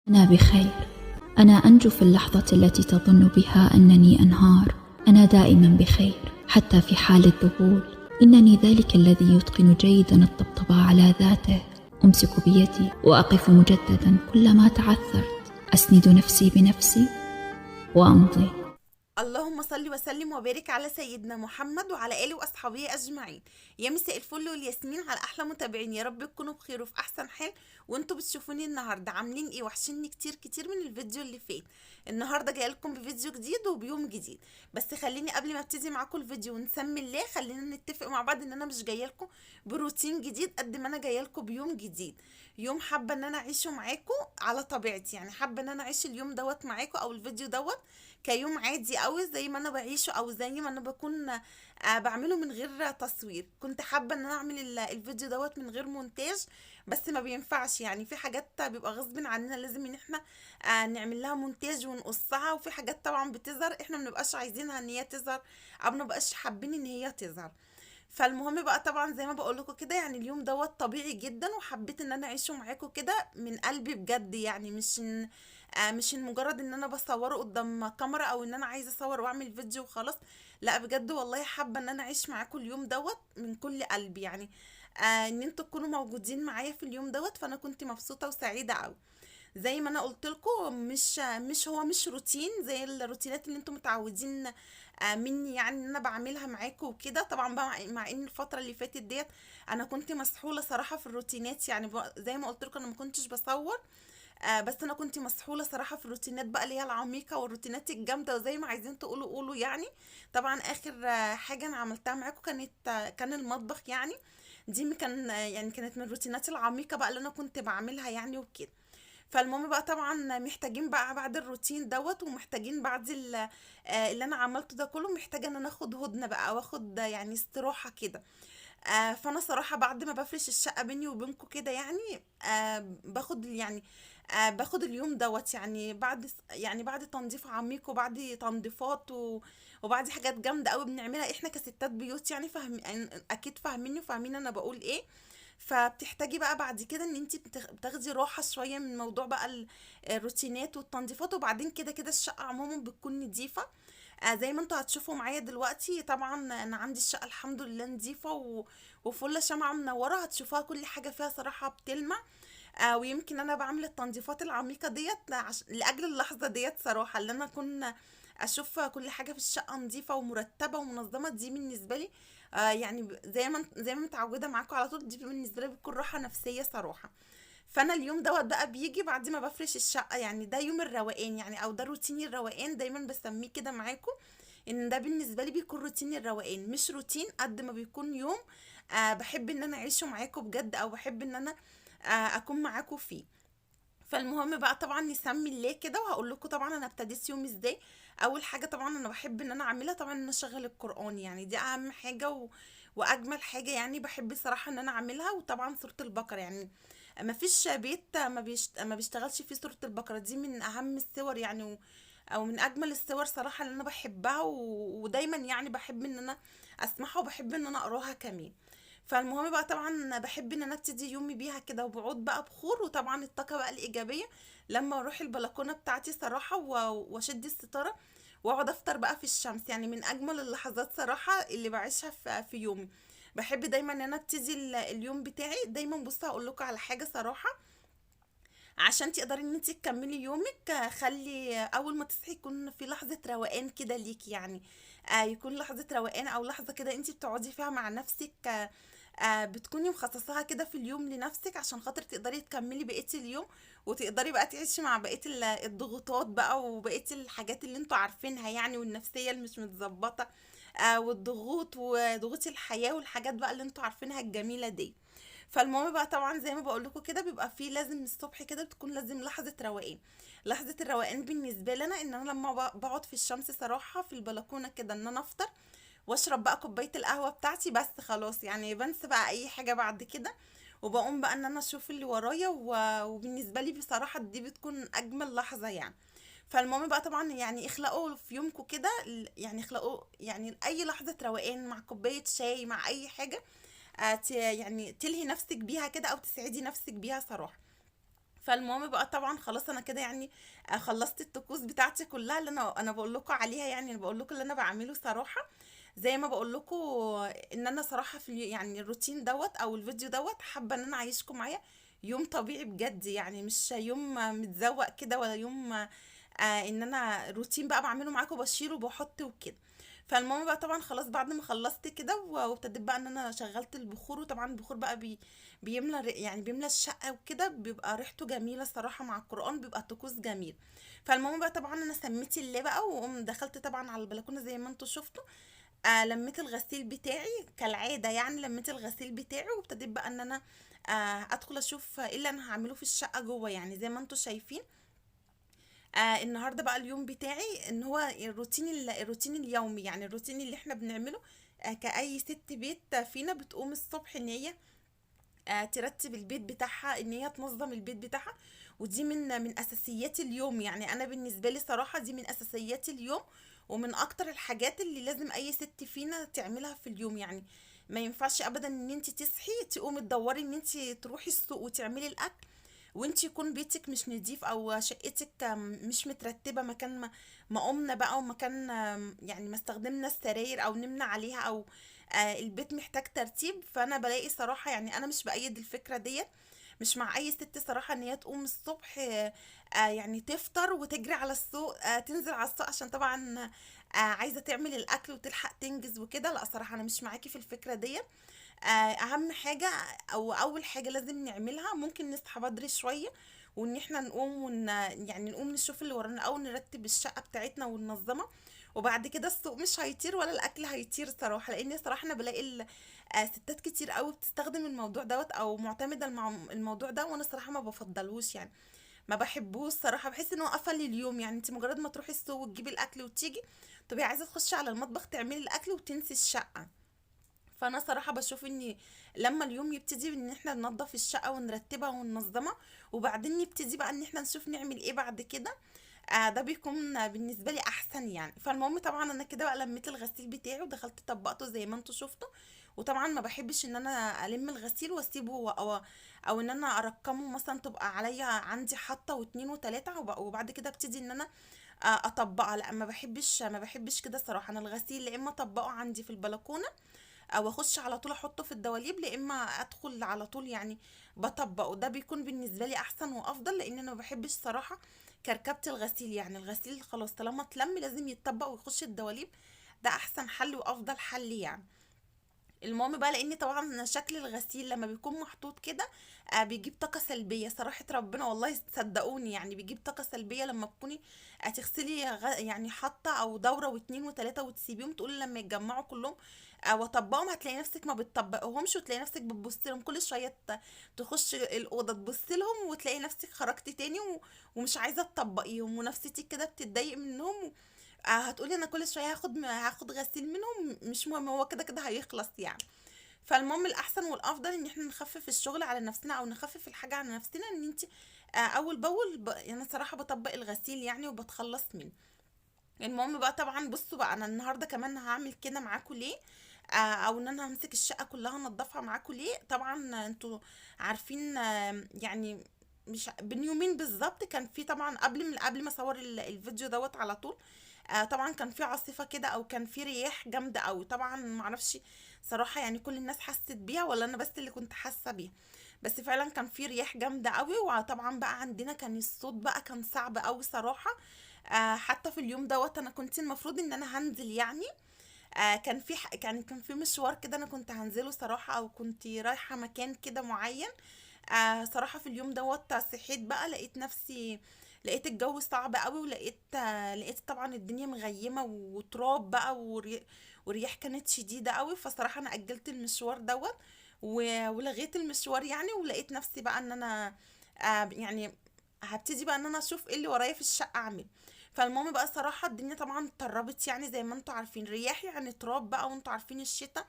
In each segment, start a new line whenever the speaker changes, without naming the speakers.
أنا بخير. أنا أنجو في اللحظة التي تظن بها أنني أنهار. أنا دائما بخير حتى في حال الذهول. إنني ذلك الذي يتقن جيدا الطبطبة على ذاته. أمسك بيدي وأقف مجددا كلما تعثرت، أسند نفسي بنفسي وأمضي.
اللهم صل وسلم وبارك على سيدنا محمد وعلى آله وأصحابه أجمعين. يا مساء الفل والياسمين على أحلى متابعين، يا رب تكونوا بخير وفي أحسن حال. وانتوا بتشوفوني النهاردة عاملين ايه؟ وحشني كتير كتير من الفيديو اللي فات. النهاردة جايه لكم بفيديو جديد وبيوم جديد. بس خليني قبل ما ابتدي معاكم الفيديو ونسمي الله، خلينا نتفق مع بعض ان انا مش جايه لكم بروتين جديد قد ما انا جايه لكم بيوم جديد. يوم حابه ان انا اعيشه معاكم على طبيعتي، يعني حابه ان انا اعيش اليوم دوت معاكم او الفيديو دوت كيوم عادي قوي زي ما انا بعيشه او زي ما انا بكون بعمله من غير تصوير. كنت حابه ان انا اعمل الفيديو دوت من غير مونتاج، بس ما بينفعش، يعني في حاجات بيبقى غصب عننا لازم ان احنا نعمل لها مونتاج ونقصها، وفي حاجات طبعا بتظهر احنا ما بنبقاش عايزينها ان هي تظهر او ما بنبقاش حابين ان هي تظهر. فالمهم بقى طبعا زي ما بقول لكم كده، يعني اليوم دوت طبيعي جدا وحبيت ان انا اعيشه معاكم كده من قلبي بجد، يعني مش مجرد ان انا بصوره قدام كاميرا او ان انا عايزه اصور واعمل فيديو وخلاص. لا بجد والله حابه ان انا اعيش معاكم اليوم دوت من كل قلبي، يعني ان انتوا تكونوا موجودين معايا في اليوم دوت، فانا كنت مبسوطه وسعيده قوي. زي ما انا قلت لكم، مش روتين زي الروتينات اللي انتم متعودين مني، يعني ان انا بعملها معاكم وكده. طبعا بقى مع ان الفتره اللي فاتت ديت انا كنت مسحوله صراحه في الروتينات، يعني زي ما قلت لكم انا ما كنتش بصور. بس انا كنت مسحوله صراحه في الروتينات بقى اللي هي العميقه والروتينات الجامده، وزي ما عايزين تقولوا قولوا يعني. طبعا اخر حاجه انا عملتها معاكم كان المطبخ يعني. دي كان يعني كانت من الروتينات العميقه بقى اللي انا كنت بعملها يعني وكده. فالمهم بقى طبعا محتاجين بقى بعد الروتين دوت، ومحتاجين بعد اللي انا عملته ده كله، محتاجه ان انا اخد هدنه بقى واخد يعني استراحه كده. فانا صراحه بعد ما بفرش الشقه بيني وبينكم كده يعني باخد يعني باخد اليوم دوت، يعني بعد تنظيف عميق وبعد تنظيفات وبعد حاجات جامده قوي بنعملها احنا كستات بيوت، يعني فاهم، يعني اكيد فاهميني وفاهمين انا بقول ايه. فبتحتاجي بقى بعد كده ان انت بتاخدي راحه شويه من موضوع بقى الروتينات والتنظيفات، وبعدين كده كده الشقه عموما بتكون نظيفه. زي ما انتوا هتشوفوا معايا دلوقتي. طبعا انا عندي الشقه الحمد لله نظيفه وفل شمعة منوره، هتشوفوها كل حاجه فيها صراحه بتلمع. ويمكن انا بعمل التنظيفات العميقه ديت لاجل اللحظه ديت صراحه، اللي انا اكون اشوف كل حاجه في الشقه نظيفه ومرتبه ومنظمه. دي بالنسبه لي يعني زي ما متعوده معاكم على طول، دي بالنسبه لي بتكون راحه نفسيه صراحه. فانا اليوم دوت بقى بيجي بعد ما بفرش الشقه، يعني ده يوم الروقان يعني، او ده روتيني الروقان دايما بسميه كده معاكم. ان ده بالنسبه لي بيكون روتين الروقان، مش روتين قد ما بيكون يوم بحب ان انا اعيشه معاكم بجد، او بحب ان انا اكون معاكم فيه. فالمهم بقى طبعا نسمي الله كده، وهقول لكم طبعا انا ابتديت يومي ازاي. اول حاجه طبعا انا بحب ان انا اعملها طبعا ان انا اشغل القران، يعني دي اهم حاجه واجمل حاجه يعني بحب صراحه ان انا اعملها. وطبعا سوره البقره، يعني ما فيش بيت ما بيشتغلش فيه سوره البقره، دي من اهم السور يعني او من اجمل السور صراحه اللي انا بحبها ودايما يعني بحب ان انا اسمعها وبحب ان انا اقراها كمان. فالمهم بقى طبعا بحب ان انا ابتدي يومي بيها كده، وبعود بقى بخور، وطبعا الطاقه بقى الايجابيه لما اروح البلكونه بتاعتي صراحه واشد الستاره واقعد افطر بقى في الشمس. يعني من اجمل اللحظات صراحه اللي بعيشها في يومي. بحب دايما ان انا ابتدي اليوم بتاعي دايما. بص هقول لكم على حاجه صراحه عشان تقدري ان انت تكملي يومك. خلي اول ما تصحي يكون في لحظه روقان كده ليكي، يعني يكون لحظه روقان او لحظه كده انت بتقعدي فيها مع نفسك. بتكوني مخصصاها كده في اليوم لنفسك عشان خاطر تقدري تكملي بقية اليوم، وتقدري بقى تعيشي مع بقية الضغوطات بقى وبقية الحاجات اللي انتوا عارفينها يعني، والنفسية اللي مش متظبطة والضغوط وضغوط الحياة والحاجات بقى اللي انتوا عارفينها الجميلة دي. فالمهم بقى طبعا زي ما بقول لكم كده بيبقى فيه لازم الصبح كده بتكون لازم لحظة روقان. لحظة الروقان بالنسبة لنا ان انا لما بقعد في الشمس صراحة في البلكونة كده ان انا افطر واشرب بقى كوبايه القهوه بتاعتي، بس خلاص يعني بنسى بقى اي حاجه بعد كده. وبقوم بقى ان انا اشوف اللي ورايا وبالنسبه لي بصراحه دي بتكون اجمل لحظه يعني. فالمهم بقى طبعا يعني اخلقوا في يومكم كده يعني اخلقوا يعني اي لحظه روقان مع كوبايه شاي مع اي حاجه يعني تلهي نفسك بيها كده او تسعدي نفسك بيها صراحه. فالمهم بقى طبعا خلاص انا كده يعني خلصت الطقوس بتاعتي كلها اللي انا بقول لكم عليها، يعني انا بقول لكم اللي انا بعمله صراحه. زي ما بقول لكم ان انا صراحه في يعني الروتين دوت او الفيديو دوت حابه ان انا اعيشكم معايا يوم طبيعي بجد، يعني مش يوم متزوق كده، ولا يوم ان انا روتين بقى بعمله معاكم بشيل وبحط وكده. فالمهم بقى طبعا خلاص بعد ما خلصت كده وابتديت بقى ان انا شغلت البخور، وطبعا البخور بقى بيملى يعني بيملى الشقه وكده، بيبقى ريحته جميله صراحه مع القران، بيبقى طقوس جميل. فالمهم بقى طبعا انا سميت الله بقى، وقوم دخلت طبعا على البلكونه زي ما انتوا شفتوا. لميت الغسيل بتاعي كالعاده، يعني لميت الغسيل بتاعي وابتديت بقى ان انا ادخل اشوف ايه اللي انا هعمله في الشقه جوه، يعني زي ما انتوا شايفين. النهارده بقى اليوم بتاعي ان هو الروتين اليومي، يعني الروتين اللي احنا بنعمله كأي ست بيت فينا بتقوم الصبح ان هي ترتب البيت بتاعها، ان هي تنظم البيت بتاعها. ودي من اساسيات اليوم، يعني انا بالنسبه لي صراحه دي من اساسيات اليوم، ومن اكتر الحاجات اللي لازم اي ست فينا تعملها في اليوم. يعني ما ينفعش ابدا ان انت تصحي تقومي تدوري ان انت تروحي السوق وتعملي الاكل وانت يكون بيتك مش نضيف، او شقتك مش مترتبه، مكان ما قمنا بقى، ومكان يعني ما استخدمنا السراير او نمنا عليها، او البيت محتاج ترتيب. فانا بلاقي صراحه يعني انا مش بايد الفكره ديت، مش مع اي ست صراحه ان هي تقوم الصبح يعني تفطر وتجري على السوق، تنزل على السوق عشان طبعا عايزه تعمل الاكل وتلحق تنجز وكده. لا صراحه انا مش معاكي في الفكره ديت. اهم حاجة او اول حاجة لازم نعملها ممكن نصحى بدري شوية، وان احنا نقوم يعني نقوم نشوف اللي ورانا او نرتب الشقة بتاعتنا وننظمها. وبعد كده السوق مش هيطير ولا الاكل هيطير صراحة، لان صراحة انا بلاقي ستات كتير قوي بتستخدم الموضوع دوت او معتمدة الموضوع ده، وانا صراحة ما بفضلهوش، يعني ما بحبوش صراحة. بحس ان هو قفل اليوم، يعني انت مجرد ما تروحي السوق وتجيبي الاكل وتيجي، طب عايزة تخشي على المطبخ تعملي الاكل وتنسي الشقة. فانا صراحة بشوف ان لما اليوم يبتدي ان احنا ننظف الشقة ونرتبها وننظمها، وبعدين نبتدي بقى ان احنا نشوف نعمل ايه بعد كده، ده بيكون بالنسبة لي احسن يعني. فالمهم طبعا انا كده بقى لميت الغسيل بتاعي ودخلت طبقته زي ما انتوا شفتوا. وطبعا ما بحبش ان انا الم الغسيل واسيبه، او ان انا ارقمه مثلا تبقى عليا عندي حطة واتنين وتلاتة وبعد كده ابتدي ان انا اطبقها. لا ما بحبش كده صراحة. انا الغسيل يا اما اطبقه عندي في البلكونة، او اخش على طول احطه في الدواليب، لا اما ادخل على طول يعني بطبقه. ده بيكون بالنسبه لي احسن وافضل، لان انا ما بحبش صراحه كركبه الغسيل. يعني الغسيل خلاص طالما اتلم لازم يتطبق ويخش الدواليب، ده احسن حل وافضل حل يعني. المهم بقى لان طبعا شكل الغسيل لما بيكون محطوط كده بيجيب طاقة سلبية صراحة ربنا، والله صدقوني يعني بيجيب طاقة سلبية لما تكوني تغسلي يعني حاطة او دورة واتنين وتلاتة وتسيبيهم، تقولي لما يتجمعوا كلهم واطبقهم هتلاقي نفسك ما بتطبقهمش، وتلاقي نفسك بتبصي لهم كل شوية تخش الأوضة تبصي لهم، وتلاقي نفسك خرجتي تاني ومش عايزة تطبقيهم، ونفسيتك كده بتتضايق منهم. هتقولي انا كل شويه هاخد غسيل منهم، مش مهم هو كده كده هيخلص يعني. فالمهم الاحسن والافضل ان احنا نخفف الشغل على نفسنا او نخفف الحاجه على نفسنا، ان انت اول باول يعني صراحه بطبق الغسيل يعني وبتخلص منه. المهم بقى طبعا بصوا بقى انا النهارده كمان هعمل كده معاكم ليه، او ان انا همسك الشقه كلها انضفها معاكم ليه. طبعا انتوا عارفين يعني مش بين يومين بالظبط كان في طبعا قبل ما اصور الفيديو دوت على طول، طبعا كان في عاصفه كده او كان في رياح جامده قوي. طبعا معرفش صراحه يعني كل الناس حست بيها ولا انا بس اللي كنت حاسه بيها، بس فعلا كان في رياح جامده قوي. وطبعا بقى عندنا كان الصوت بقى كان صعب قوي صراحه. حتى في اليوم دوت انا كنت المفروض ان انا هنزل يعني، كان في مشوار كده انا كنت هنزله صراحة، او كنت رايحة مكان كده معين. صراحة في اليوم دوت صحيت بقى لقيت الجو صعب قوي، لقيت طبعا الدنيا مغيمة وتراب بقى ورياح كانت شديدة قوي. فصراحة انا اجلت المشوار دوت ولغيت المشوار يعني، ولقيت نفسي بقى ان انا يعني هبتدي بقى ان انا اشوف ايه اللي ورايا في الشقة اعمل. فالمهم بقى صراحة الدنيا طبعا اتطربت، يعني زي ما انتوا عارفين رياح يعني تراب بقى، وانتوا عارفين الشتاء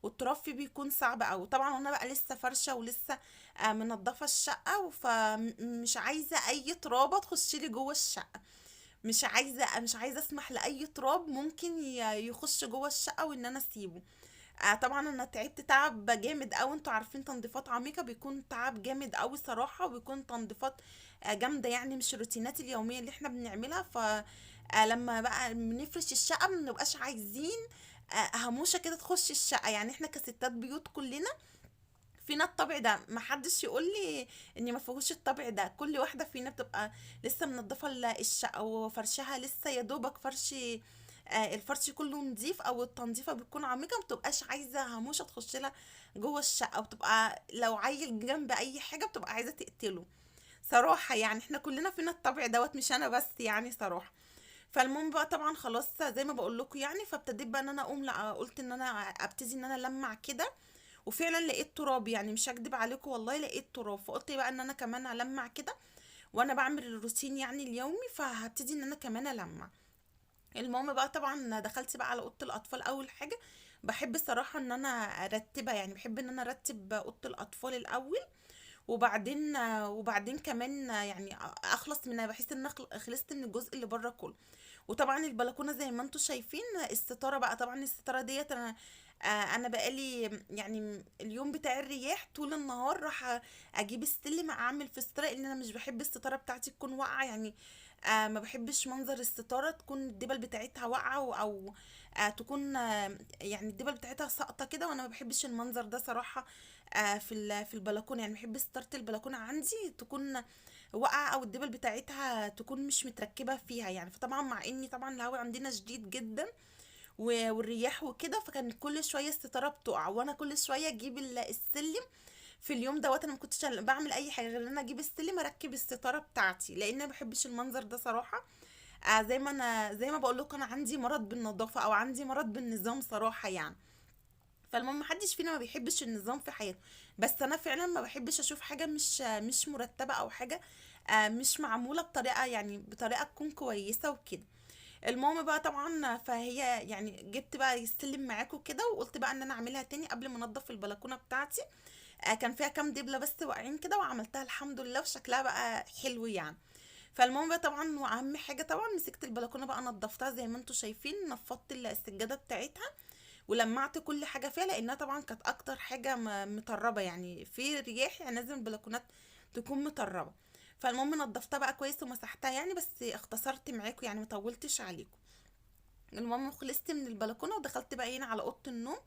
والتراب فيه بيكون صعب قوي. طبعا انا بقى لسه فرشة ولسه منضفة الشقة، فمش عايزة اي ترابة تخش لي جوه الشقة. مش عايزة اسمح لاي تراب ممكن يخش جوه الشقة وان انا اسيبه. طبعا انا تعبت تعب جامد قوي. انتوا عارفين تنظيفات عميقة بيكون تعب جامد قوي صراحة، وبيكون تنظيفات جامده يعني، مش الروتينات اليوميه اللي احنا بنعملها. ف لما بقى بنفرش الشقه ما بنبقاش عايزين هموشه كده تخش الشقه. يعني احنا كستات بيوت كلنا فينا الطبع ده، محدش يقول لي اني ما فيهوش الطبع ده. كل واحده فينا بتبقى لسه منضفه الشقه وفرشها لسه يا دوبك فرش، الفرش كله نظيف او التنظيفه بتكون عميقه، ما بتبقاش عايزه هموشه تخش لها جوه الشقه، وبتبقى لو عيل جنب اي حاجه بتبقى عايزه تقتله صراحه. يعني احنا كلنا فينا الطبع دوت، مش انا بس يعني صراحه. فالمهم بقى طبعا خلاص زي ما بقول لكم يعني، فابتديت بقى ان انا اقوم، لا قلت ان انا ابتدي ان انا المع كده. وفعلا لقيت تراب، يعني مش هكدب عليكم والله لقيت تراب. فقلت بقى ان انا كمان المع كده وانا بعمل الروتين يعني اليومي، فهبتدي ان انا كمان المع. المهم بقى طبعا دخلت بقى على اوضه الاطفال. اول حاجه بحب الصراحه ان انا ارتبها، يعني بحب ان انا ارتب اوضه الاطفال الاول، وبعدين كمان يعني اخلص منها، بحيث ان انا خلصت من الجزء اللي بره كله. وطبعا البلكونه زي ما انتم شايفين الستاره بقى، طبعا الستاره ديت انا انا بقالي يعني اليوم بتاع الرياح طول النهار راح اجيب السلم اعمل في الستاره، لان انا مش بحب الستاره بتاعتي تكون واقعه يعني. ما بحبش منظر الستاره تكون الدبل بتاعتها واقعه او تكون يعني الدبل بتاعتها ساقطه كده، وانا ما بحبش المنظر ده صراحه. في البلكونه يعني بحب ستاره البلكونه عندي تكون واقعه، او الدبل بتاعتها تكون مش متركبه فيها يعني. فطبعا مع اني طبعا الهواء عندنا شديد جدا والرياح وكده، فكان كل شويه الستاره بتقع، وانا كل شويه اجيب السلم. في اليوم دوت انا ما كنتش بعمل اي حاجه غير ان انا اجيب السلم اركب الستاره بتاعتي، لان انا ما بحبش المنظر ده صراحه. زي ما بقول لكم انا عندي مرض بالنظافه او عندي مرض بالنظام صراحه يعني. فالمهم محدش فينا ما بيحبش النظام في حياته، بس انا فعلا ما بحبش اشوف حاجه مش مرتبه، او حاجه مش معموله بطريقه يعني بطريقه تكون كويسه وكده. المهم بقى طبعا فهي يعني جبت بقى السلم معاكم كده، وقلت بقى ان انا اعملها تاني قبل ما انضف البلكونه بتاعتي. كان فيها كام دبله بس واقعين كده، وعملتها الحمد لله وشكلها بقى حلو يعني. فالمهم بقى طبعا، واهم حاجه طبعا مسكت البلكونه بقى نضفتها زي ما انتم شايفين، نفضت السجاده بتاعتها ولمعت كل حاجه فيها، لانها طبعا كانت اكتر حاجه مطربه يعني في رياح، يعني لازم البلكونات تكون مطربه. فالمهم نضفتها بقى كويس ومسحتها يعني، بس اختصرت معاكم يعني مطولتش عليكم. المهم خلصت من البلكونه ودخلت بقى هنا على اوضه النوم.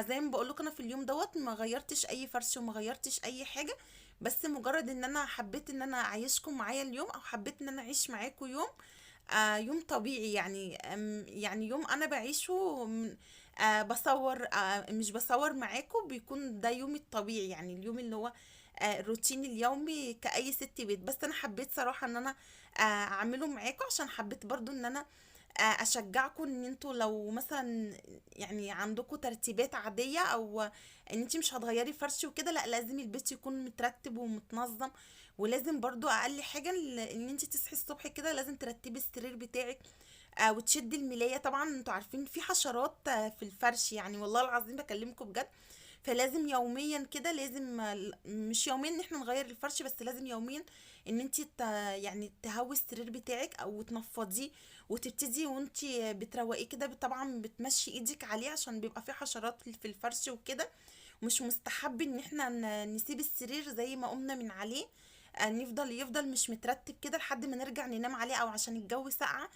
زي ما بقول لكم انا في اليوم دوت ما غيرتش اي فرش وما غيرتش اي حاجه، بس مجرد ان انا حبيت ان انا اعيشكم معايا اليوم، او حبيت ان انا اعيش معاكم يوم يوم طبيعي يعني. يعني يوم انا بعيشه بصور، مش بصور معاكم، بيكون ده يومي الطبيعي يعني، اليوم اللي هو الروتين اليومي كأي ست بيت. بس انا حبيت صراحة ان انا اعمله معاكم، عشان حبيت برضو ان انا اشجعكم ان انتوا لو مثلا يعني عندكم ترتيبات عادية، او ان انتي مش هتغيري فرش وكده، لا لازم البيت يكون مترتب ومتنظم. ولازم برضو اقل حاجة ان انتي تصحي الصبح كده لازم ترتبي السرير بتاعك، وتشدي الملاية. طبعا انتوا عارفين في حشرات في الفرش يعني، والله العظيم بكلمكم بجد. فلازم يوميا كده، لازم مش يوميا ان احنا نغير الفرش، بس لازم يوميا ان انتي يعني تهوي السرير بتاعك او تنفضيه، وتبتدي وانتي بتروقيه كده طبعا بتمشي ايدك عليه، عشان بيبقى فيه حشرات في الفرش وكده. مش مستحب ان احنا نسيب السرير زي ما قمنا من عليه، يفضل مش مترتب كده لحد ما نرجع ننام عليه، او عشان الجو ساقع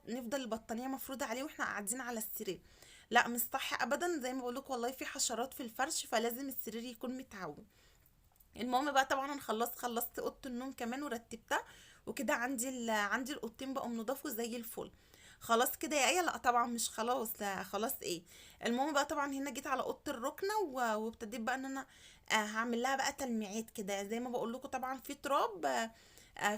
نفضل البطانية مفروضة عليه واحنا قاعدين على السرير. لا مش صح ابدا، زي ما بقولك والله في حشرات في الفرش، فلازم السرير يكون متعوم. المهم بقى طبعا انا خلصت اوضه النوم كمان ورتبتها، وكده عندي الاوضتين بقوا نضافوا زي الفل. خلاص كده يا ايه؟ لا طبعا مش خلاص، لا خلاص ايه. المهم بقى طبعا هنا جيت على اوضه الركنه وابتديت بقى ان انا هعمل لها بقى تلميعات كده. زي ما بقول لكم طبعا في تراب،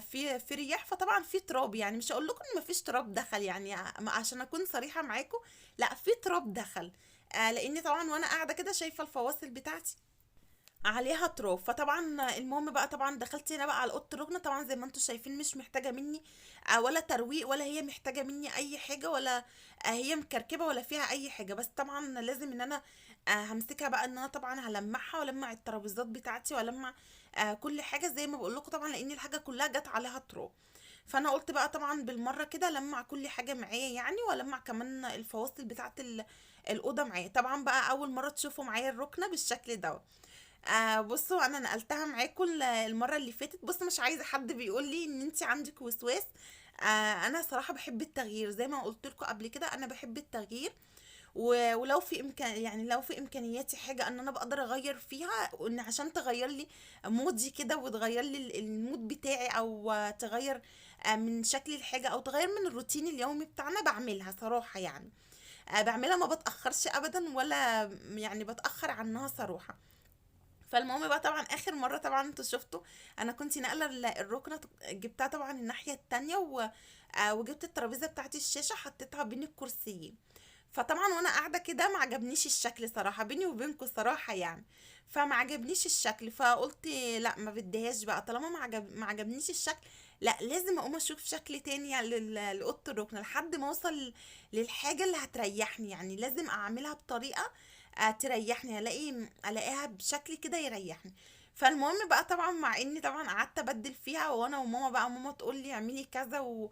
في رياح، فطبعا في تراب. يعني مش هقول لكم ان مفيش تراب دخل يعني، عشان اكون صريحه معاكم، لا في تراب دخل. لاني طبعا وانا قاعده كده شايفه الفواصل بتاعتي عليها تراب. فطبعا المهم بقى طبعا دخلت هنا بقى على اوضه الركنه. طبعا زي ما انتم شايفين مش محتاجه مني ولا ترويق، ولا هي محتاجه مني اي حاجه، ولا هي مكركبه ولا فيها اي حاجه. بس طبعا لازم ان انا همسكها بقى، ان انا طبعا هلمعها والمع الترابيزات بتاعتي والمع كل حاجه زي ما بقول لكم، طبعا لان الحاجه كلها جت عليها تراب. فانا قلت بقى طبعا بالمره كده لمع كل حاجه معايا يعني، ولمع كمان الفواصل بتاعت الاوضه معايا. طبعا بقى اول مره تشوفوا معايا الركنه بالشكل ده. بصوا انا نقلتها معاكم المره اللي فاتت. بص مش عايزه حد بيقول لي ان انت عندك وسواس. انا صراحه بحب التغيير، زي ما قلت لكم قبل كده انا بحب التغيير. ولو في امكان يعني لو في امكانياتي حاجه ان انا بقدر اغير فيها، وان عشان تغير لي مودي كده وتغير لي المود بتاعي، او تغير من شكل الحاجه، او تغير من الروتين اليومي بتاعنا، بعملها صراحه يعني. بعملها ما بتاخرش ابدا، ولا يعني بتاخر عنها صراحه. فالمهم بقى طبعا اخر مره طبعا انتوا شفتوا انا كنت ناقله الركنه، جبتها طبعا الناحيه التانية وجبت الترابيزه بتاعتي الشاشه حطيتها بين الكرسيين. فطبعا وانا قاعده كده ما عجبنيش الشكل صراحه، بيني وبينكم صراحه يعني. فما عجبنيش الشكل، فقلت لا ما بديهاش بقى طالما ما عجبنيش الشكل. لا لازم اقوم اشوف شكل تاني يعني لاوضه الركنه لحد ما اوصل للحاجه اللي هتريحني. يعني لازم اعملها بطريقه تريحني، الاقيها بشكل كده يريحني. فالمهم بقى طبعا مع اني طبعا قعدت ابدل فيها وانا وماما، بقى ماما تقول لي اعملي كذا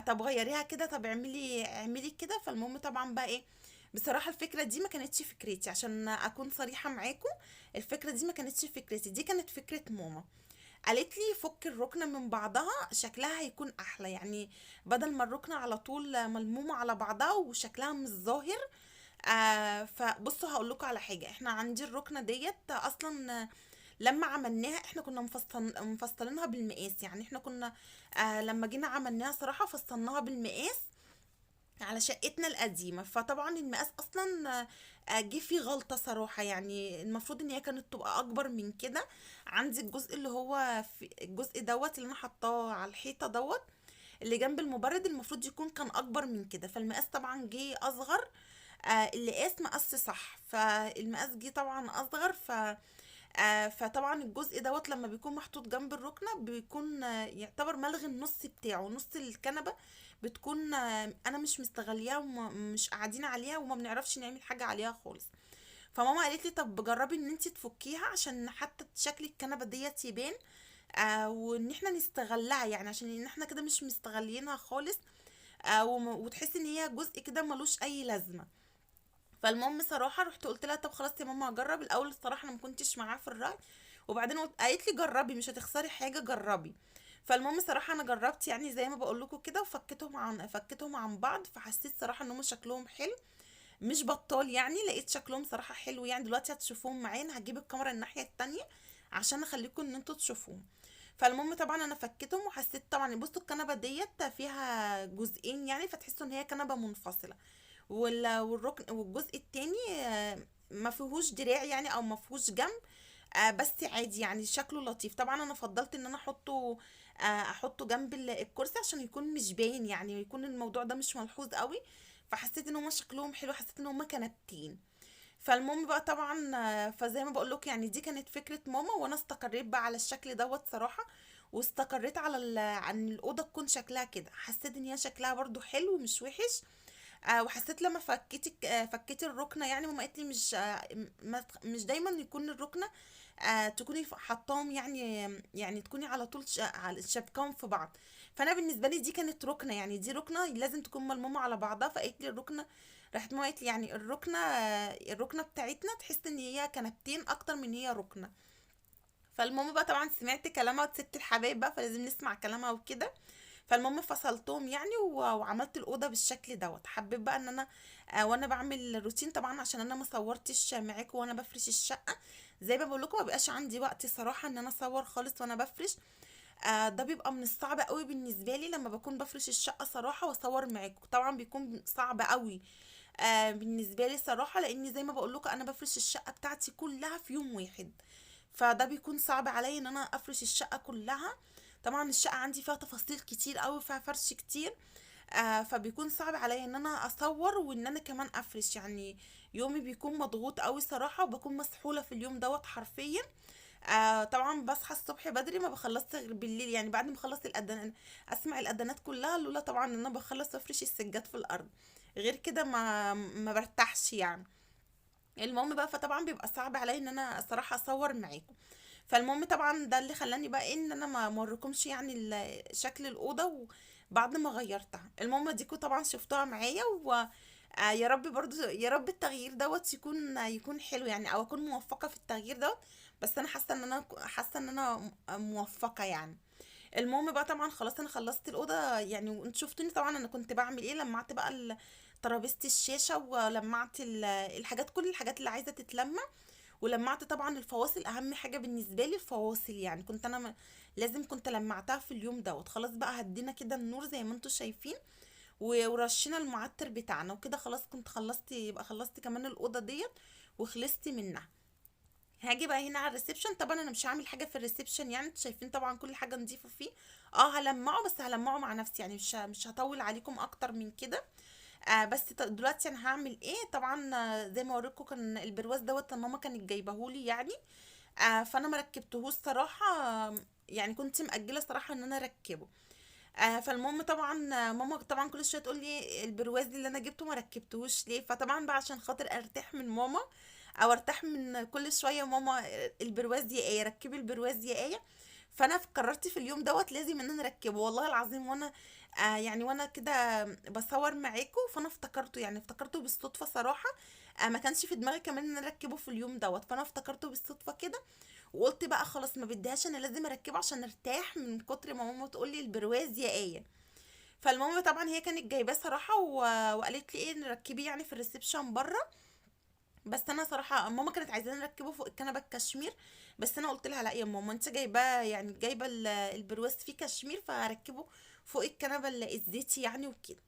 طب غيريها كده، طب اعملي كده. فالمهم طبعا بقى ايه، بصراحة الفكرة دي ما كانتش فكرتي، عشان اكون صريحة معاكم. الفكرة دي ما كانتش فكرتي، دي كانت فكرة ماما. قالت لي فك الركنة من بعضها شكلها هيكون احلى، يعني بدل ما الركنة على طول ملمومة على بعضها وشكلها مش ظاهر. فبصوا هقول لكم على حاجه، احنا عندي الركنه ديت اصلا لما عملناها احنا كنا مفصلينها بالمقاس. يعني احنا كنا لما جينا عملناها صراحه فصلناها بالمقاس على شقتنا القديمه. فطبعا المقاس اصلا جه فيه غلطه صراحه، يعني المفروض ان هي كانت تبقى اكبر من كده. عندي الجزء اللي هو في الجزء دوت اللي انا حطاه على الحيطه دوت اللي جنب المبرد، المفروض يكون كان اكبر من كده، فالمقاس طبعا جه اصغر. اللي قاس مقاس صح، فالمقاس جه طبعا اصغر. فطبعا الجزء دوت لما بيكون محطوط جنب الركنه بيكون يعتبر ملغي النص بتاعه، نص الكنبه بتكون انا مش مستغليها ومش قاعدين عليها وما بنعرفش نعمل حاجه عليها خالص. فماما قالت لي طب جربي ان انت تفكيها عشان حتى شكل الكنبه ديت يبان، وان احنا نستغلها، يعني عشان ان احنا كده مش مستغلينها خالص. وتحس ان هي جزء كده ملوش اي لازمه. فالمهم صراحه رحت قلت لها طب خلاص يا ماما هجرب. الاول الصراحه انا ما كنتش معاها في الراي، وبعدين قالت لي جربي مش هتخسري حاجه، جربي. فالمهم صراحه انا جربت يعني زي ما بقول لكم كده، فكتهم عن بعض، فحسيت صراحه ان هم شكلهم حلو مش بطال. يعني لقيت شكلهم صراحه حلو، يعني دلوقتي هتشوفوهم معايا، أنا هجيب الكاميرا الناحيه التانية عشان اخليكم ان انتوا تشوفوهم. فالمهم طبعا انا فكيتهم وحسيت طبعا بصوا الكنبه ديت فيها جزئين، يعني فتحسوا ان هي كنبه منفصله. والركن والجزء التاني ما فيهوش دراع يعني او ما فيهوش جنب. بس عادي يعني شكله لطيف. طبعا انا فضلت ان انا احطه جنب الكرسي عشان يكون مش باين، يعني يكون الموضوع ده مش ملحوظ قوي. فحسيت ان هما شكلهم حلو، حسيت ان هما كنبتين. فالمهم بقى طبعا فزي ما بقول لك يعني دي كانت فكرة ماما، وانا استقريت بقى على الشكل دوت صراحة. واستقريت على عن الأوضة تكون شكلها كده، حسيت ان هي شكلها برضو حلو مش وحش. وحسيت لما فكيت الركنة، يعني ماما قالت لي مش دايما يكون الركنة تكوني حطاهم، يعني تكوني على طول شابكاهم في بعض. فانا بالنسبه لي دي كانت ركنه، يعني دي ركنه لازم تكون ملمومه على بعضها. فقالت لي الركنه، راحت ماما قالت لي يعني الركنه بتاعتنا تحس ان هي كنبتين اكتر من هي ركنه. فالمهم بقى طبعا سمعت كلامها ست الحبايب بقى، فلازم نسمع كلامها وكده. فالمهم فصلتهم يعني وعملت الاوضه بالشكل دوت. حبيت بقى ان انا وانا بعمل الروتين طبعا عشان انا ما صورتش معاكم وانا بفرش الشقه. زي ما بقول لكم ما بقاش عندي وقت صراحه ان انا اصور خالص وانا بفرش. ده بيبقى من الصعب قوي بالنسبه لي لما بكون بفرش الشقه صراحه واصور معاكم، طبعا بيكون صعب قوي بالنسبه لي صراحه، لاني زي ما بقول لكم انا بفرش الشقه بتاعتي كلها في يوم واحد. فده بيكون صعب عليا ان انا افرش الشقه كلها. طبعا الشقه عندي فيها تفاصيل كتير قوي، فيها فرش كتير. فبيكون صعب عليا ان انا اصور وان انا كمان افرش، يعني يومي بيكون مضغوط قوي صراحه، وبكون مسحوله في اليوم دوت حرفيا. طبعا بصحى الصبح بدري، ما بخلصش غير بالليل، يعني بعد ما اخلص الاذان اسمع الاذانات كلها، لولا طبعا ان انا بخلص افرش السجاد في الارض. غير كده ما برتاحش يعني. المهم بقى فطبعا بيبقى صعب عليا ان انا الصراحه اصور معاكم. فالمهم طبعا ده اللي خلاني بقى ان انا ما اوريكمش يعني شكل الاوضه وبعد ما غيرتها. المهم ديكوا طبعا شفتوها معايا يا رب برضو يا رب التغيير دوت يكون حلو يعني، او اكون موفقه في التغيير دوت. بس انا حاسه ان انا موفقه يعني. المهم بقى طبعا خلاص انا خلصت الاوضه يعني، وانتوا شفتوني طبعا انا كنت بعمل ايه. لمعت بقى ترابيزه الشاشه، ولمعت الحاجات، كل الحاجات اللي عايزه تتلمع. ولمعت طبعا الفواصل، اهم حاجه بالنسبه لي الفواصل يعني. كنت انا لازم كنت لمعتها في اليوم دوت. خلاص بقى هدينا كده النور زي ما انتوا شايفين، ورشينا المعطر بتاعنا وكده. خلاص كنت خلصت، يبقى خلصت كمان الاوضه ديت وخلصت منها. هاجي بقى هنا على الريسبشن. طبعا انا مش هعمل حاجه في الريسبشن يعني، انتوا شايفين طبعا كل حاجه نضيفه فيه. اه هلمعه، بس هلمعه مع نفسي يعني، مش هطول عليكم اكتر من كده. بس دلوقتي انا هعمل ايه. طبعا زي ما اوريكم كان البرواز دوت ماما كانت جايبهولي يعني. فانا ما ركبتهوش صراحه. يعني كنت مأجله صراحه ان انا اركبه. فالمهم طبعا ماما طبعا كل شويه تقول لي البرواز اللي انا جبته ما ركبتهوش ليه. فطبعا بقى عشان خاطر ارتاح من ماما، او ارتاح من كل شويه ماما البرواز يا ايه، ركبي البرواز يا ايه. فانا قررت في اليوم دوت لازم ان انا اركبه والله العظيم. وانا يعني وانا كده بصور معاكم، فانا افتكرته يعني، افتكرته بالصدفه صراحه. ما كانش في دماغي كمان ان انا اركبه في اليوم دوت، فانا افتكرته بالصدفه كده. وقلت بقى خلاص ما بديهاش، انا لازم اركبه عشان ارتاح من كتر ما ماما تقول لي البرواز يا ايه. فالمهم طبعا هي كانت جايباه صراحه، وقالت لي ايه نركبيه يعني في الريسبشن بره. بس انا صراحه ماما كانت عايزاني نركبه فوق الكنبه الكشمير. بس انا قلت لها لا يا ماما، انت جايباه يعني، جايبه البرواز فيه كشمير، فهركبه فوق الكنبه الزيتي يعني وكده.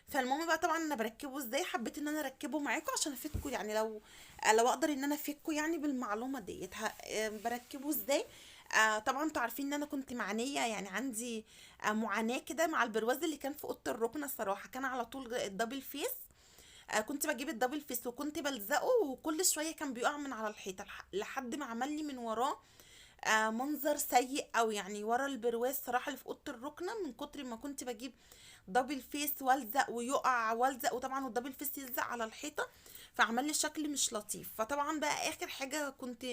فالمهم بقى طبعا انا بركبه ازاي، حبيت ان انا اركبه معاكم عشان افيدكم يعني، لو اقدر ان انا افيدكم يعني بالمعلومه ديت. بركبه ازاي. طبعا انتوا عارفين ان انا كنت معانيه يعني، عندي معاناه كده مع البرواز اللي كان في اوضه الركنه الصراحه. كان على طول الدبل فيس. كنت بجيب الدبل فيس وكنت بلزقه، وكل شويه كان بيقع من على الحيطه لحد ما عمل لي من وراه منظر سيء قوي يعني، ورا البرواز صراحه اللي في اوضه الركنه، من كتر ما كنت بجيب دبل فيس والزق ويقع والزق، وطبعا الدبل فيس يلزق على الحيطه، فعمل لي شكل مش لطيف. فطبعا بقى اخر حاجه كنت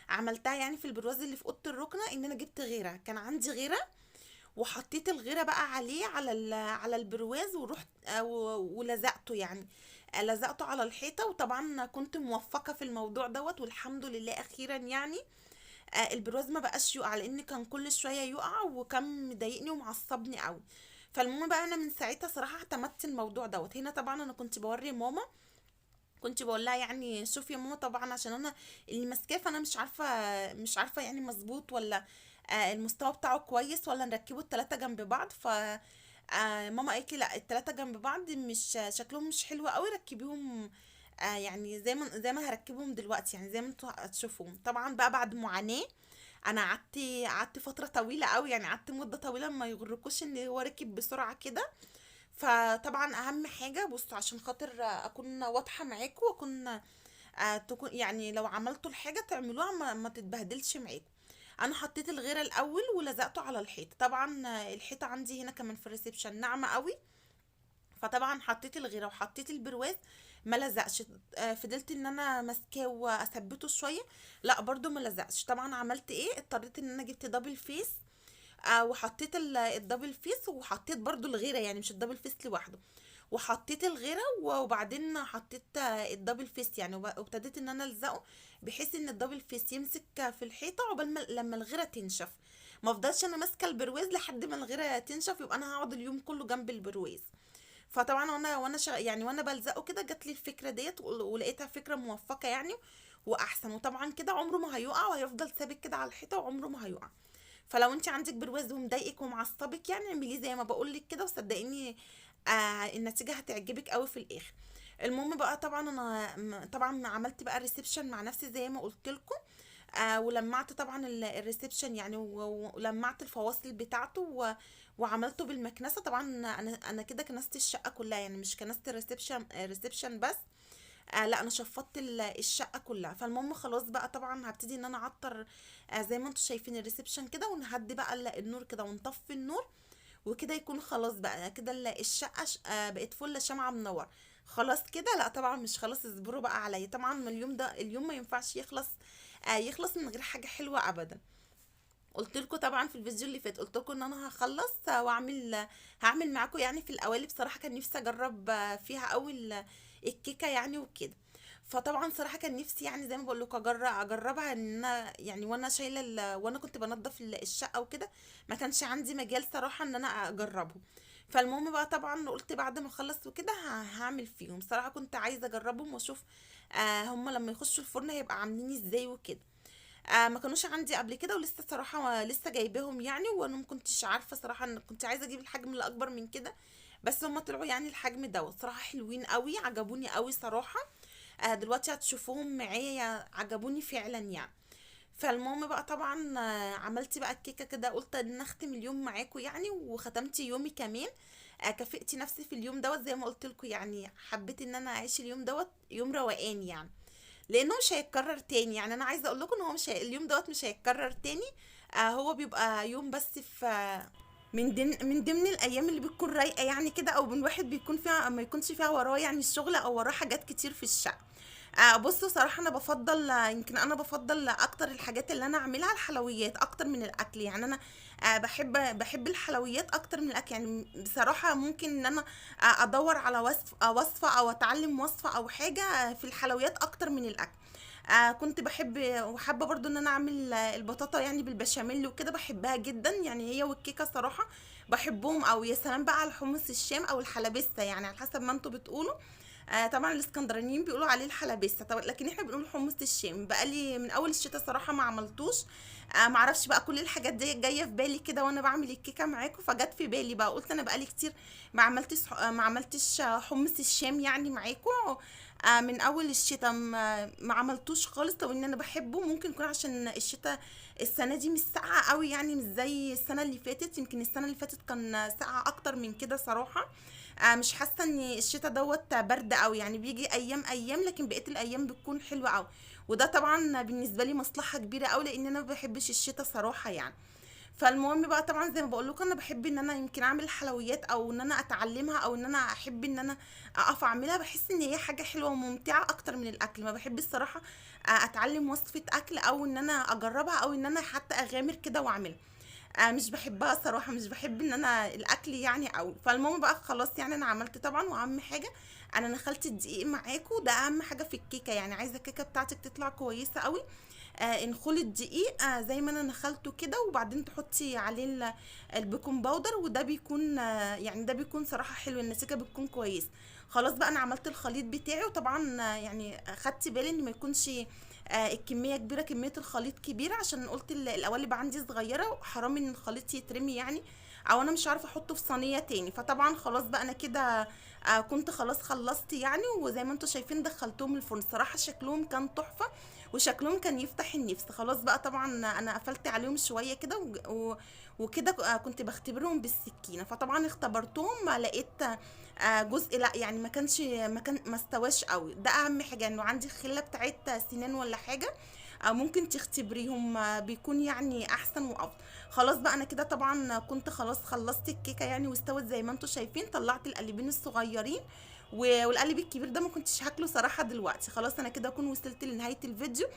عملتها يعني في البرواز اللي في اوضه الركنه، ان انا جبت غيره، كان عندي غيره، وحطيت الغيره بقى عليه على على البرواز، ورحت ولزقته يعني. لزقته على الحيطه. وطبعا كنت موفقه في الموضوع دوت، والحمد لله اخيرا يعني. البرواز ما بقاش يقع، لان كان كل شويه يقع وكان مضايقني ومعصبني قوي. فالمهم بقى انا من ساعتها صراحه اعتمدت الموضوع دوت. هنا طبعا انا كنت بوري ماما، كنت بقول لها يعني شوفي يا ماما، طبعا عشان انا اللي ماسكاه، فانا مش عارفه يعني مظبوط ولا المستوى بتاعه كويس، ولا نركبه التلاتة جنب بعض. ماما قالت لي لا، التلاتة جنب بعض مش شكلهم مش حلو قوي، ركبيهم يعني زي ما هركبهم دلوقتي يعني، زي ما انتوا هتشوفوهم. طبعا بقى بعد معاناة، انا قعدت فترة طويلة قوي يعني، قعدت مدة طويلة. ما يغركوش ان هو ركب بسرعة كده. فطبعا اهم حاجة بصوا، عشان خاطر اكون واضحة معاكم، واكون تكون يعني لو عملتوا الحاجة تعملوها ما تتبهدلش معاكم. انا حطيت الغيره الاول ولزقته على الحيط. طبعا الحيطه عندي هنا كمان في الريسبشن ناعمه قوي، فطبعا حطيت الغيره وحطيت البرواز، ما لزقش. فضلت ان انا ماسكاه واثبته شويه، لا برضو ما لزقش. طبعا عملت ايه، اضطريت ان انا جبت دبل فيس، وحطيت الدبل فيس، وحطيت برضو الغيره يعني، مش الدبل فيس لوحده، وحطيت الغيره، وبعدين حطيت الدبل فيس يعني، وابتديت ان انا الزقه بحيث ان الدبل فيس يمسك في الحيطه عقبال ما لما الغيره تنشف. ما افضلش انا ماسكه البرواز لحد ما الغيره تنشف، يبقى انا هقعد اليوم كله جنب البرواز. فطبعا يعني وانا بلزقه كده جات لي الفكره ديت، ولقيتها فكره موفقه يعني واحسن. وطبعا كده عمره ما هيقع، وهيفضل ثابت كده على الحيطه وعمره ما هيقع. فلو انت عندك برواز ومضايقك ومعصبك يعني، اعمليه زي ما بقول لك كده، وصدقيني النتيجه هتعجبك قوي في الاخر. المهم بقى طبعا انا طبعا عملت بقى الريسبشن مع نفسي زي ما قلت لكم. ولمعت طبعا الريسبشن يعني، ولمعت الفواصل بتاعته، وعملته بالمكنسه. طبعا انا كده كنست الشقه كلها يعني، مش كنست الريسبشن بس. لا انا شفطت الشقه كلها. فالمهم خلاص بقى طبعا هبتدي ان انا اعطر زي ما انتم شايفين الريسبشن كده، ونهدي بقى النور كده ونطفي النور، وكده يكون خلاص بقى كده الشقه بقت فل شمعه منور. خلاص كده. لا طبعا مش خلاص، اصبروا بقى عليا. طبعا اليوم ده، اليوم ما ينفعش يخلص من غير حاجه حلوه ابدا. قلت لكم طبعا في الفيديو اللي فات، قلت لكم ان انا هخلص هعمل معاكم يعني في القوالب. بصراحه كان نفسي اجرب فيها قوي الكيكه يعني وكده. فطبعا صراحه كان نفسي يعني زي ما بقول لكم اجربها، ان انا يعني وانا شايله وانا كنت بنضف الشقه وكده، ما كانش عندي مجال صراحه ان انا اجربه. فالمهم بقى طبعا قلت بعد ما اخلص وكده هعمل فيهم. صراحه كنت عايزه اجربهم واشوف هم لما يخشوا الفرن هيبقى عاملين ازاي وكده. ما كانوش عندي قبل كده، ولسه صراحة لسه جايباهم يعني، وانا ما كنتش عارفة صراحة، ان كنت عايزة اجيب الحجم اللي اكبر من كده، بس هما طلعوا يعني الحجم دوت. صراحة حلوين قوي، عجبوني قوي صراحة. دلوقتي هتشوفوهم معايا، عجبوني فعلا يعني. فالمهم بقى طبعا عملت بقى الكيكة كده، قلت ان أنا اختم اليوم معاكم يعني، وختمت يومي كمان. كافئت نفسي في اليوم دوت زي ما قلت لكم يعني، حبيت ان انا اعيش اليوم دوت يوم روقان يعني، لانه مش هيتكرر تاني يعني. انا عايزه اقول لكم ان هو مش اليوم دوت مش هيتكرر تاني. هو بيبقى يوم بس في من ضمن الايام اللي بتكون رايقه يعني كده، او من واحد بيكون فيها ما يكونش فيها وراه يعني الشغل، او وراه حاجات كتير في الشقه. بصوا صراحه انا بفضل، يمكن انا بفضل اكتر الحاجات اللي انا اعملها الحلويات اكتر من الاكل يعني. انا بحب الحلويات اكتر من الاكل يعني. بصراحه ممكن ان انا ادور على وصفه او اتعلم وصفه او حاجه في الحلويات اكتر من الاكل. كنت بحب وحابه برضو ان انا اعمل البطاطا يعني بالبشاميل وكده، بحبها جدا يعني، هي والكيكه صراحه بحبهم. او يا سلام بقى على الحمص الشام او الحلبسه، يعني على حسب ما انتوا بتقولوا. طبعا الاسكندرانيين بيقولوا عليه الحلبسه طبعا، لكن احنا بنقول حمص الشام. بقالي من اول الشتاء صراحه ما عملتوش. معرفش بقى، كل الحاجات دي جايه في بالي كده وانا بعمل الكيكه معاكم، فجت في بالي بقى، قلت انا بقالي كتير ما عملتش حمص الشام يعني معاكم. من اول الشتاء ما عملتوش خالص، لو ان انا بحبه. ممكن يكون عشان الشتاء السنه دي مش ساقعه قوي يعني، مش زي السنه اللي فاتت. يمكن السنه اللي فاتت كان ساقعه اكتر من كده صراحه. مش حاسه ان الشتاء دوت برد قوي يعني، بيجي ايام لكن بقيه الايام بتكون حلوه قوي. وده طبعا بالنسبه لي مصلحه كبيره قوي، لان انا ما بحبش الشتاء صراحه يعني. فالمهم بقى طبعا زي ما بقول لكم، انا بحب ان انا يمكن اعمل حلويات، او ان انا اتعلمها، او ان انا احب ان انا اقف اعملها. بحس ان هي حاجه حلوه وممتعه اكتر من الاكل. ما بحب الصراحه اتعلم وصفه اكل، او ان انا اجربها، او ان انا حتى اغامر كده واعملها. مش بحبها صراحة، مش بحب ان انا الاكل يعني قوي. فالمهم بقى خلاص يعني انا عملت طبعا. واهم حاجة انا نخلت الدقيق معاكم، ده اهم حاجة في الكيكة يعني. عايزة الكيكة بتاعتك تطلع كويسة قوي. انخلي الدقيق زي ما انا نخلته كده، وبعدين تحطي عليه البيكنج باودر، وده بيكون يعني ده بيكون صراحة حلو، النتيجة بتكون كويسة. خلاص بقى انا عملت الخليط بتاعي، وطبعا يعني خدت بالي ان ما يكونش الكميه كبيره، كميه الخليط كبيره، عشان قلت القوالب عندي صغيره وحرام ان الخليط يترمي يعني، او انا مش عارفه احطه في صينيه تاني. فطبعا خلاص بقى انا كده كنت خلاص خلصت يعني. وزي ما انتم شايفين دخلتهم الفرن، صراحه شكلهم كان تحفه، وشكلهم كان يفتح النفس. خلاص بقى طبعا انا قفلت عليهم شويه كده وكده كنت بختبرهم بالسكينه. فطبعا اختبرتهم لقيت جزء لا يعني ما استواش قوي. ده اهم حاجه، انه عندي خله بتاعت سنان ولا حاجه، ممكن تختبريهم بيكون يعني احسن وافضل. خلاص بقى انا كده طبعا كنت خلاص خلصت الكيكه يعني، واستوت زي ما انتم شايفين. طلعت القلبين الصغيرين، والقلب الكبير ده ما كنتش هاكله صراحه دلوقتي. خلاص انا كده اكون وصلت لنهايه الفيديو.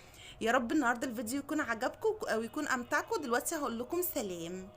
يا رب النهارده الفيديو يكون عجبكم او يكون امتعكم. دلوقتي هقول لكم سلام.